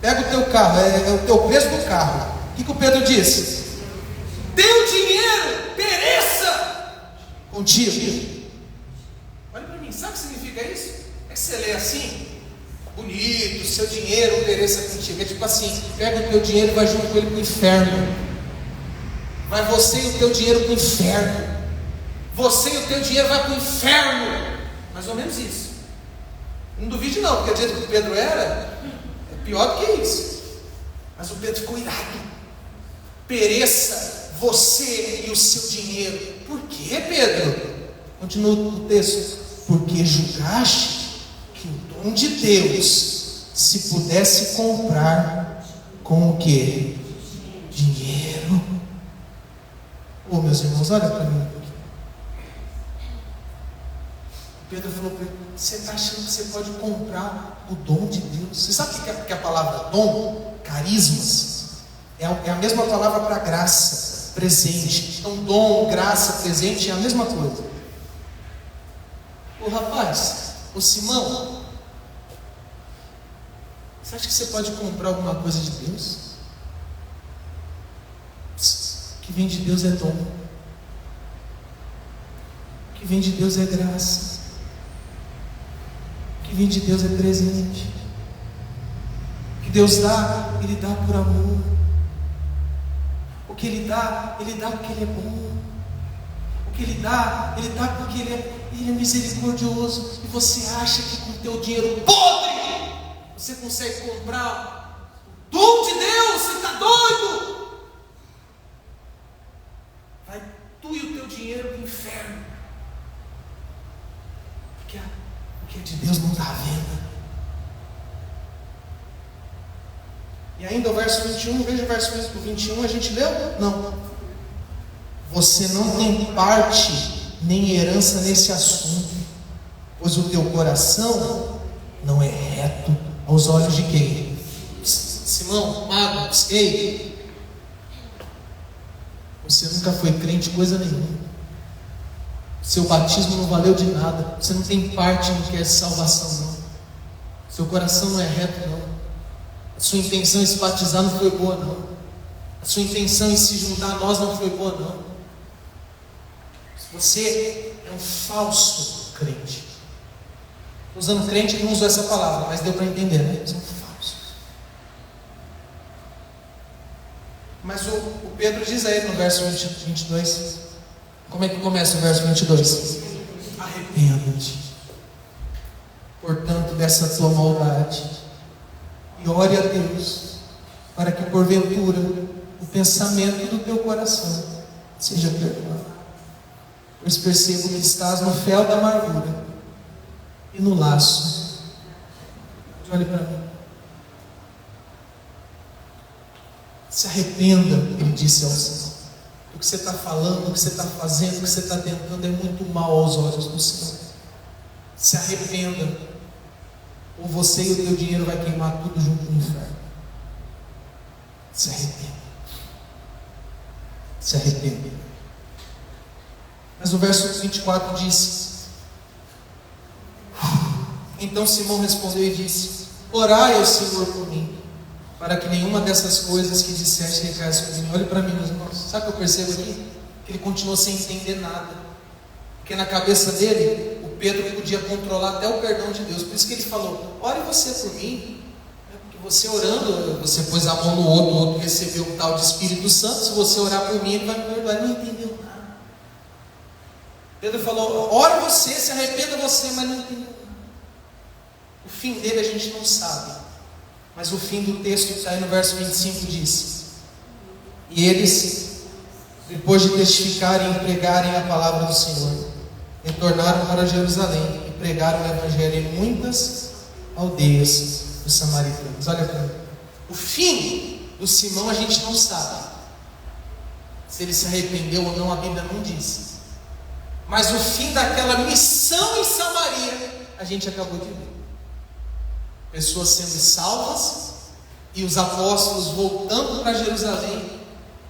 Pega o teu carro, é o teu preço do carro. O que o Pedro disse? Teu dinheiro pereça contigo. Olha para mim, sabe o que significa isso? É que você lê assim, bonito, seu dinheiro pereça contigo. É tipo assim, pega o teu dinheiro e vai junto com ele para o inferno. Vai você e o teu dinheiro para o inferno. Você e o teu dinheiro vai para o inferno. Mais ou menos isso. Não duvide não, porque o jeito que o Pedro era é pior do que isso. Mas o Pedro ficou irado. Pereça você e o seu dinheiro. Por quê, Pedro? Continua o texto. Porque julgaste que o dom de Deus se pudesse comprar com o quê? Dinheiro. Oh, meus irmãos, olha para mim. Pedro falou para ele: você está achando que você pode comprar o dom de Deus? Você sabe o que é a palavra dom? Carismas. É a mesma palavra para graça, presente. Então dom, graça, presente é a mesma coisa. Ô rapaz, ô Simão, você acha que você pode comprar alguma coisa de Deus? O que vem de Deus é dom. O que vem de Deus é graça. O que vem de Deus é presente. O que Deus dá, Ele dá por amor. O que Ele dá porque Ele é bom. O que Ele dá porque Ele é misericordioso. E você acha que com o teu dinheiro podre você consegue comprar o dom de Deus? Você está doido? Vai tu e o teu dinheiro para o inferno. Porque o que é de Deus não está à venda. E ainda o verso 21, veja o verso 21, a gente leu? Não. Você não tem parte nem herança nesse assunto, pois o teu coração não é reto aos olhos de quem? Simão, mago, ei, você nunca foi crente coisa nenhuma. Seu batismo não valeu de nada. Você não tem parte no que é salvação, não. Seu coração não é reto, não. A sua intenção em se batizar não foi boa, não. A sua intenção em se juntar a nós não foi boa, não. Você é um falso crente. Estou usando crente, ele não usou essa palavra, mas deu para entender, né? Eles são falsos. Mas o Pedro diz aí no verso 22. Como é que começa o verso 22? Arrependa-te, portanto, dessa tua maldade, e ore a Deus, para que porventura o pensamento do teu coração seja perdoado. Pois percebo que estás no fel da amargura e no laço. Olhe para mim. Se arrependa, ele disse ao Senhor. O que você está falando, o que você está fazendo, o que você está tentando é muito mal aos olhos do Senhor. Se arrependa, ou você e o teu dinheiro vai queimar tudo junto no inferno. Se arrependa. Se arrependa. Mas o verso 24 diz: então Simão respondeu e disse: orai ao Senhor por mim, para que nenhuma dessas coisas que disseste recaia sobre mim. Olhe para mim, meus irmãos. Sabe o que eu percebo aqui? Que ele continuou sem entender nada. Porque na cabeça dele, o Pedro podia controlar até o perdão de Deus. Por isso que ele falou: ore você por mim. Porque você orando, você pôs a mão no outro, o outro recebeu um tal de Espírito Santo. Se você orar por mim, ele vai me perdoar. Ele não entendeu nada. Pedro falou: ora você, se arrependa você, mas não tem. O fim dele a gente não sabe. Mas o fim do texto que está aí no verso 25 diz: e eles, depois de testificarem e pregarem a palavra do Senhor, retornaram para Jerusalém e pregaram o evangelho em muitas aldeias dos samaritanos. Olha para mim. O fim do Simão a gente não sabe. Se ele se arrependeu ou não, a Bíblia não diz. Mas o fim daquela missão em Samaria, a gente acabou de ver. Pessoas sendo salvas e os apóstolos voltando para Jerusalém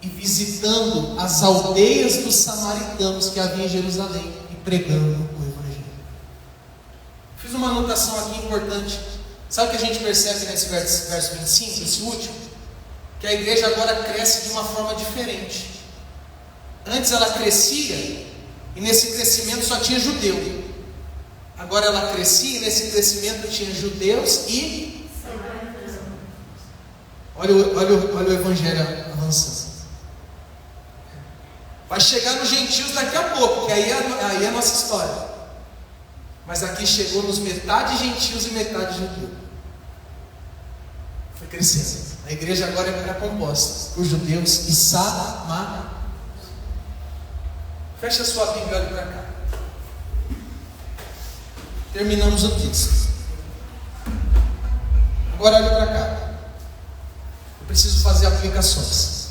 e visitando as aldeias dos samaritanos que havia em Jerusalém e pregando o evangelho. Fiz uma anotação aqui importante. Sabe o que a gente percebe nesse verso 25, esse último? Que a igreja agora cresce de uma forma diferente. Antes ela crescia e nesse crescimento só tinha judeu. Agora ela crescia e nesse crescimento tinha judeus e olha o evangelho avançando. Vai chegar nos gentios daqui a pouco, que aí é a nossa história. Mas aqui chegou nos metade gentios e metade judeu. Foi crescendo. A igreja agora era composta por judeus e samaritanos. Fecha a sua Bíblia e olhe para cá. Terminamos o texto. Agora olhe para cá. Eu preciso fazer aplicações.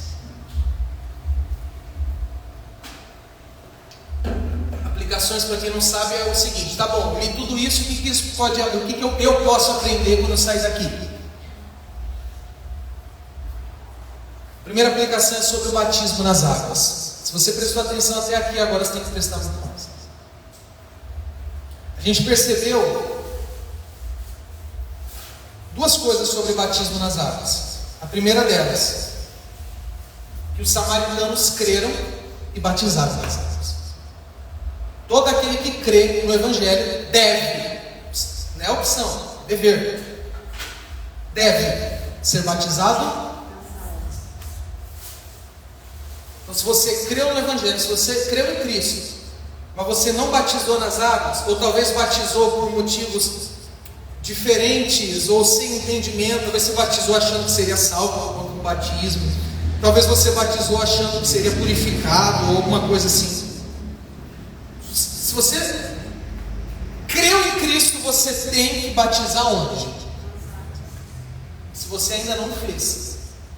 Aplicações, para quem não sabe, é o seguinte: tá bom, li tudo isso, o que isso pode, o que eu posso aprender quando eu sair daqui? Primeira aplicação é sobre o batismo nas águas. Se você prestou atenção até aqui, agora você tem que prestar muito mais. A gente percebeu duas coisas sobre o batismo nas águas. A primeira delas, que os samaritanos creram e batizaram nas águas. Todo aquele que crê no evangelho deve, não é opção, dever, deve ser batizado. Então, se você creu no evangelho, se você creu em Cristo, mas você não batizou nas águas, ou talvez batizou por motivos diferentes, ou sem entendimento, talvez você batizou achando que seria salvo com o batismo, talvez você batizou achando que seria purificado, ou alguma coisa assim. Se você creu em Cristo, você tem que batizar onde? Se você ainda não fez,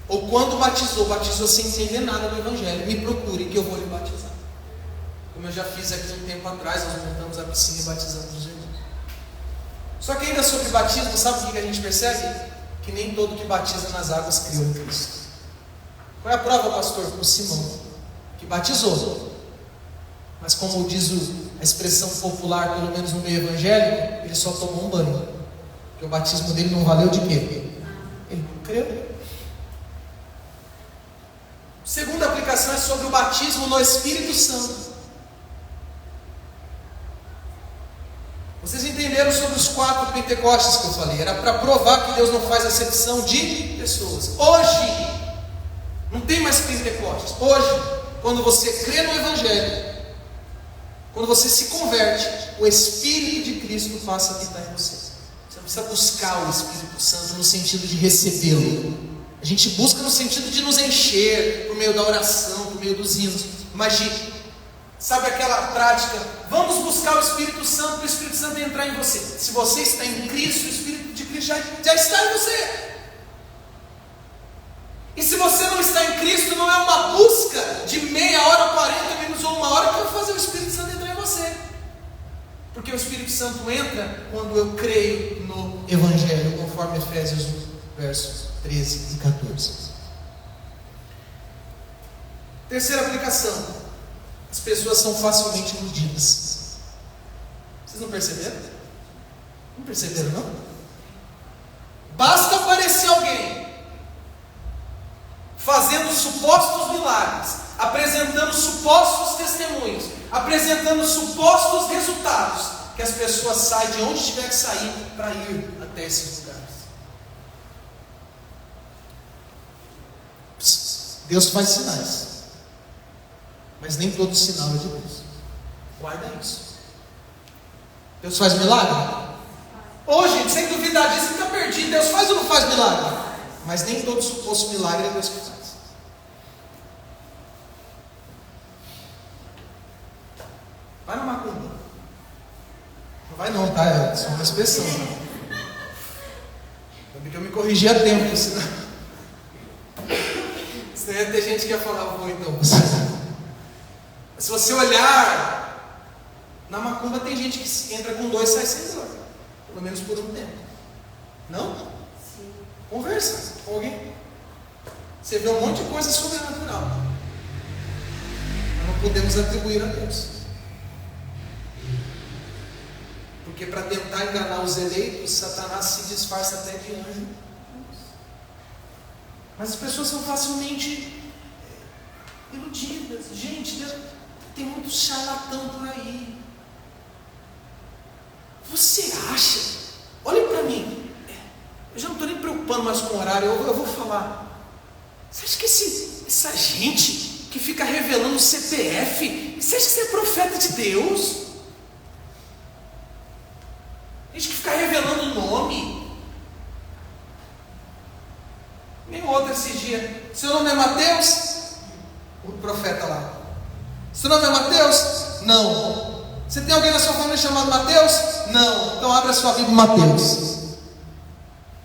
ou quando batizou sem entender nada do evangelho, me procure que eu vou lhe batizar. Como eu já fiz aqui um tempo atrás, nós montamos a piscina e batizamos os irmãos. Só que ainda sobre batismo, sabe o que a gente percebe? Que nem todo que batiza nas águas criou em Cristo. Qual é a prova, pastor? O Simão, que batizou. Mas como diz a expressão popular, pelo menos no meio evangélico, ele só tomou um banho. Porque o batismo dele não valeu de quê? Ele creu. Segunda aplicação é sobre o batismo no Espírito Santo. Vocês entenderam sobre os 4 Pentecostes que eu falei? Era para provar que Deus não faz acepção de pessoas. Hoje, não tem mais Pentecostes. Hoje, quando você crê no Evangelho, quando você se converte, o Espírito de Cristo passa a habitar em você. Você não precisa buscar o Espírito Santo no sentido de recebê-lo. A gente busca no sentido de nos encher, por meio da oração, por meio dos hinos, mas sabe aquela prática, vamos buscar o Espírito Santo, para o Espírito Santo entrar em você. Se você está em Cristo, o Espírito de Cristo já está em você. E se você não está em Cristo, não é uma busca de meia hora, 40 minutos ou uma hora que vai fazer o Espírito Santo entrar em você. Porque o Espírito Santo entra quando eu creio no Evangelho, conforme Efésios 1, versos 13 e 14. Terceira aplicação: as pessoas são facilmente iludidas. Vocês não perceberam? Não perceberam, não? Basta aparecer alguém fazendo supostos milagres, apresentando supostos testemunhos, apresentando supostos resultados, que as pessoas saem de onde tiver que sair para ir até esses lugares. Deus faz sinais, mas nem todo sinal é de Deus. Guarda isso. Deus faz milagre? Ô, gente, sem duvidar disso, está perdido. Deus faz ou não faz milagre? Mas nem todo suposto milagre é Deus que faz. Vai na macumba. Não vai não, tá? É só uma expressão. Porque eu me corrigi a tempo, senão ia ter gente que ia falar, vou então. Mas se você olhar, na macumba tem gente que entra com 2, sai sem 2. Pelo menos por um tempo. Não? Sim. Conversa com alguém. Você vê um monte de coisa sobrenatural. Mas não podemos atribuir a Deus. Porque para tentar enganar os eleitos, Satanás se disfarça até de anjo. Mas as pessoas são facilmente iludidas. Gente, tem muito charlatão por aí. Você acha? Olhem para mim. Eu já não estou nem preocupando mais com o horário. Eu vou falar. Você acha que essa gente que fica revelando o CPF, você acha que você é profeta de Deus? Gente que fica revelando o nome. Nem outro esses dias. Seu nome é Mateus? O profeta lá. Seu nome é Mateus? Não. Você tem alguém na sua família chamado Mateus? Não. Então abre a sua Bíblia em Mateus.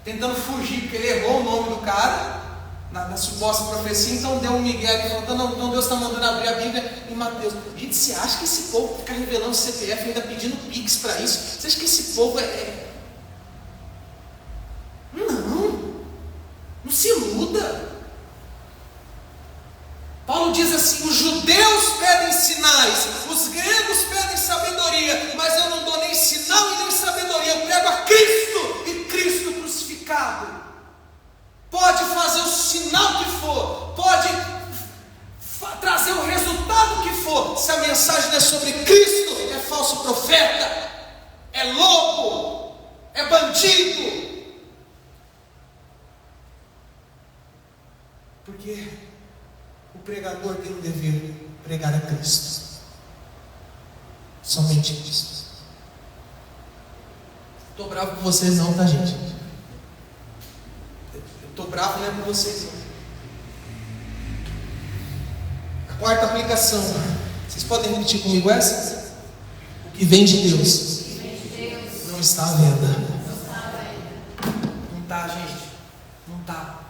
Tentando fugir, porque ele errou o nome do cara na suposta profecia, então deu um migué e falou, não, então Deus está mandando abrir a Bíblia em Mateus. Gente, você acha que esse povo fica revelando o CPF, ainda pedindo pix para isso? Você acha que esse povo Não se iluda. Paulo diz assim, os judeus pedem sinais, os gregos pedem sabedoria, mas eu não dou nem sinal e nem sabedoria, eu prego a Cristo e Cristo crucificado. Pode fazer o sinal que for, pode trazer o resultado que for, se a mensagem não é sobre Cristo, é falso profeta, é louco, é bandido. Porque o pregador tem um dever, pregar a Cristo, somente Cristo. Estou bravo com vocês não, tá, gente? Estou bravo não é com vocês não. A quarta aplicação, vocês podem repetir comigo essa? O que vem de Deus não está à venda. Não está, gente. Não está.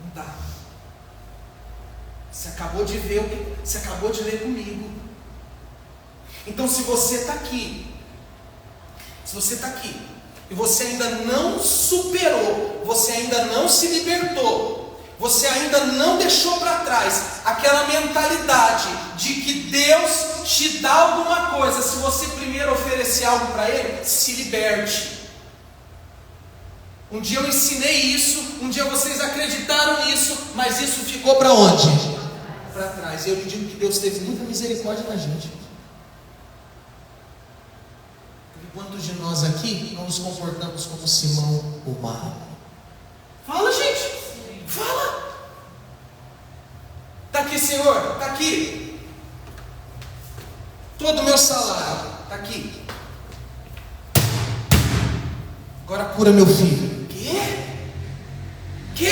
Não está. Você acabou de ver, você acabou de ler comigo. Então se você está aqui, e você ainda não superou, você ainda não se libertou, você ainda não deixou para trás aquela mentalidade de que Deus te dá alguma coisa, se você primeiro oferecer algo para Ele, se liberte. Um dia eu ensinei isso, um dia vocês acreditaram nisso, mas isso ficou para onde? Para trás. Eu lhe digo que Deus teve muita misericórdia na gente. Quantos de nós aqui não nos comportamos como Simão o Mago? Fala, gente, fala. Está aqui, Senhor, está aqui. Todo o meu salário está aqui. Agora cura meu filho. Quê?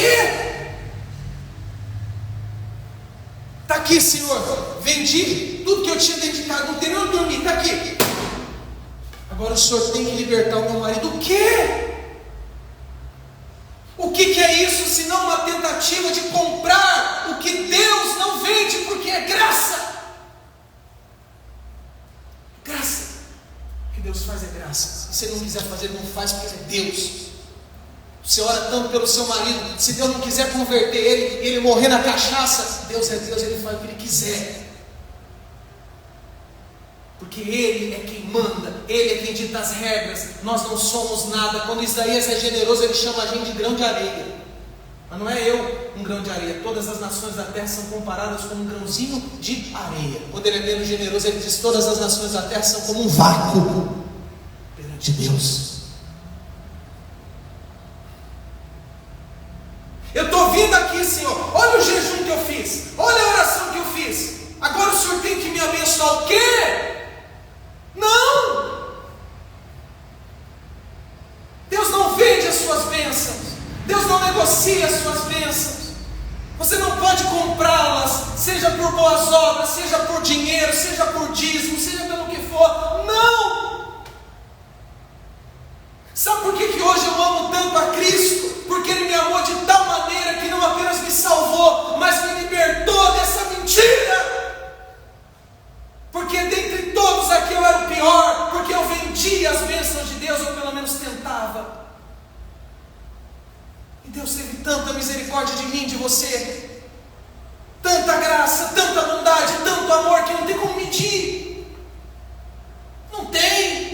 Está aqui, Senhor. Vendi tudo que eu tinha dedicado, não tem nem onde dormir, está aqui. Agora o Senhor tem que libertar o meu marido. O quê? O que é isso senão uma tentativa de comprar o que Deus não vende, porque é graça? Graça. O que Deus faz é graça. Se Ele não quiser fazer, Ele não faz, porque Ele é Deus. Você ora tanto pelo seu marido, se Deus não quiser converter ele morrer na cachaça, Deus é Deus, Ele faz o que Ele quiser. Porque Ele é quem manda, Ele é quem dita as regras, nós não somos nada. Quando Isaías é generoso, ele chama a gente de grão de areia. Mas não é eu um grão de areia, todas as nações da terra são comparadas como um grãozinho de areia. Quando Ele é menos generoso, Ele diz: todas as nações da terra são como um vácuo perante Deus. Eu estou vindo aqui, Senhor, olha o jejum que eu fiz, olha a oração que eu fiz. Agora o Senhor tem que me abençoar seja por boas obras, seja por dinheiro, seja por dízimo, seja pelo que for. Não! Sabe por que hoje eu amo tanto a Cristo? Porque Ele me amou de tal maneira que não apenas me salvou, mas me libertou dessa mentira. Porque dentre todos aqui eu era o pior, porque eu vendia as bênçãos de Deus, ou pelo menos tentava. E Deus teve tanta misericórdia de mim, de você, tanta graça, tanta bondade, tanto amor, que não tem como medir. Não tem.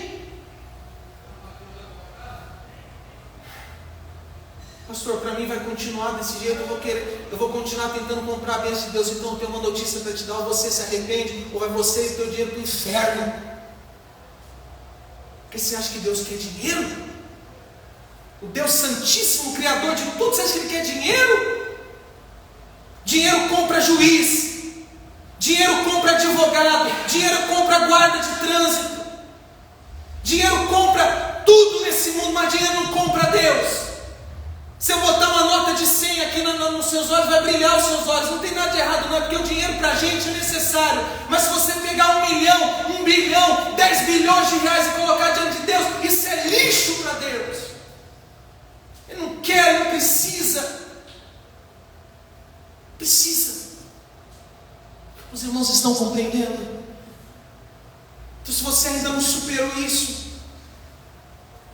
Pastor, para mim vai continuar desse jeito, eu vou continuar tentando comprar a bênção de Deus. Então eu tenho uma notícia para te dar: ou você se arrepende, ou vai você e teu dinheiro para o inferno. Porque você acha que Deus quer dinheiro? O Deus Santíssimo, Criador de tudo, você acha que Ele quer dinheiro? Dinheiro compra juiz, dinheiro compra advogado, dinheiro compra guarda de trânsito, dinheiro compra tudo nesse mundo, mas dinheiro não compra Deus. Se eu botar uma nota de 100 aqui nos seus olhos, vai brilhar os seus olhos. Não tem nada de errado, não é porque o dinheiro para a gente é necessário. Mas se você pegar 1 milhão, 1 bilhão, 10 bilhões de reais e colocar diante de Deus, isso é lixo para Deus. Ele não quer, não precisa. Precisa. Os irmãos estão compreendendo? Então, se você ainda não superou isso,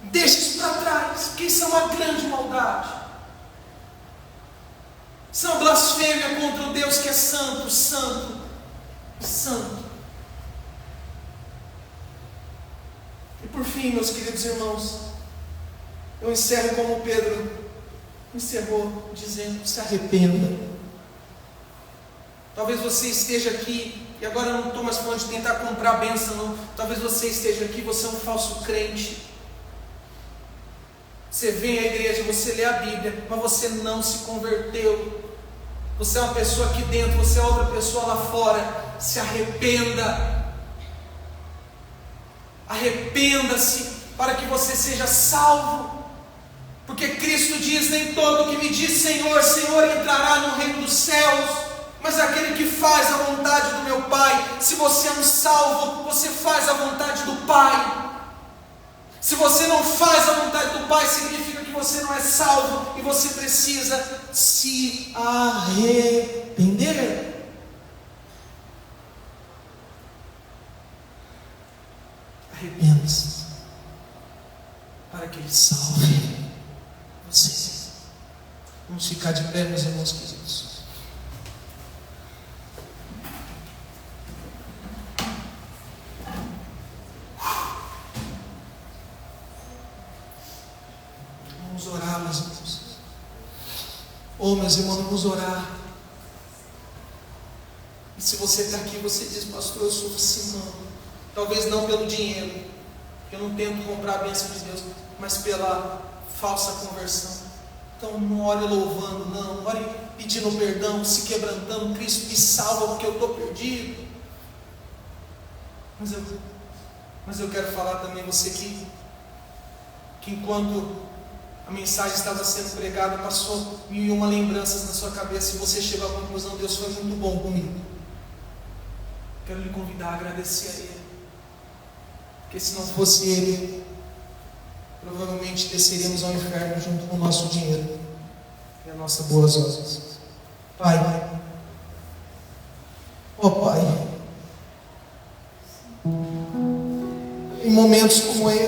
deixa isso para trás, porque isso é uma grande maldade. Isso é uma blasfêmia contra o Deus que é santo, santo, santo. E por fim, meus queridos irmãos, eu encerro como Pedro encerrou, dizendo: se arrependa. Talvez você esteja aqui, e agora eu não estou mais falando de tentar comprar a bênção, não. Talvez você esteja aqui, você é um falso crente. Você vem à igreja, você lê a Bíblia, mas você não se converteu. Você é uma pessoa aqui dentro, você é outra pessoa lá fora. Se arrependa. Arrependa-se para que você seja salvo. Porque Cristo diz: nem todo que me diz Senhor, Senhor entrará no reino dos céus, mas aquele que faz a vontade do meu Pai. Se você é um salvo, você faz a vontade do Pai. Se você não faz a vontade do Pai, significa que você não é salvo e você precisa se arrepender. Arrependa-se para que Ele salve você. Vamos ficar de pé, meus irmãos queridos. Vamos orar, meus irmãos. Oh, meus irmãos, vamos orar. E se você está aqui, você diz: pastor, eu sou assim, não. Talvez não pelo dinheiro, eu não tento comprar a bênção de Deus, mas pela falsa conversão. Então não ore louvando, não ore pedindo perdão, se quebrantando: Cristo me salva porque eu estou perdido. Mas eu quero falar também, você que enquanto a mensagem estava sendo pregada, passou 1001 lembranças na sua cabeça, e você chegou à conclusão: Deus foi muito bom comigo. Quero lhe convidar a agradecer a Ele, porque se não fosse Ele, provavelmente desceríamos ao inferno junto com o nosso dinheiro e as nossas boas obras. Pai, ó Pai, em momentos como esse,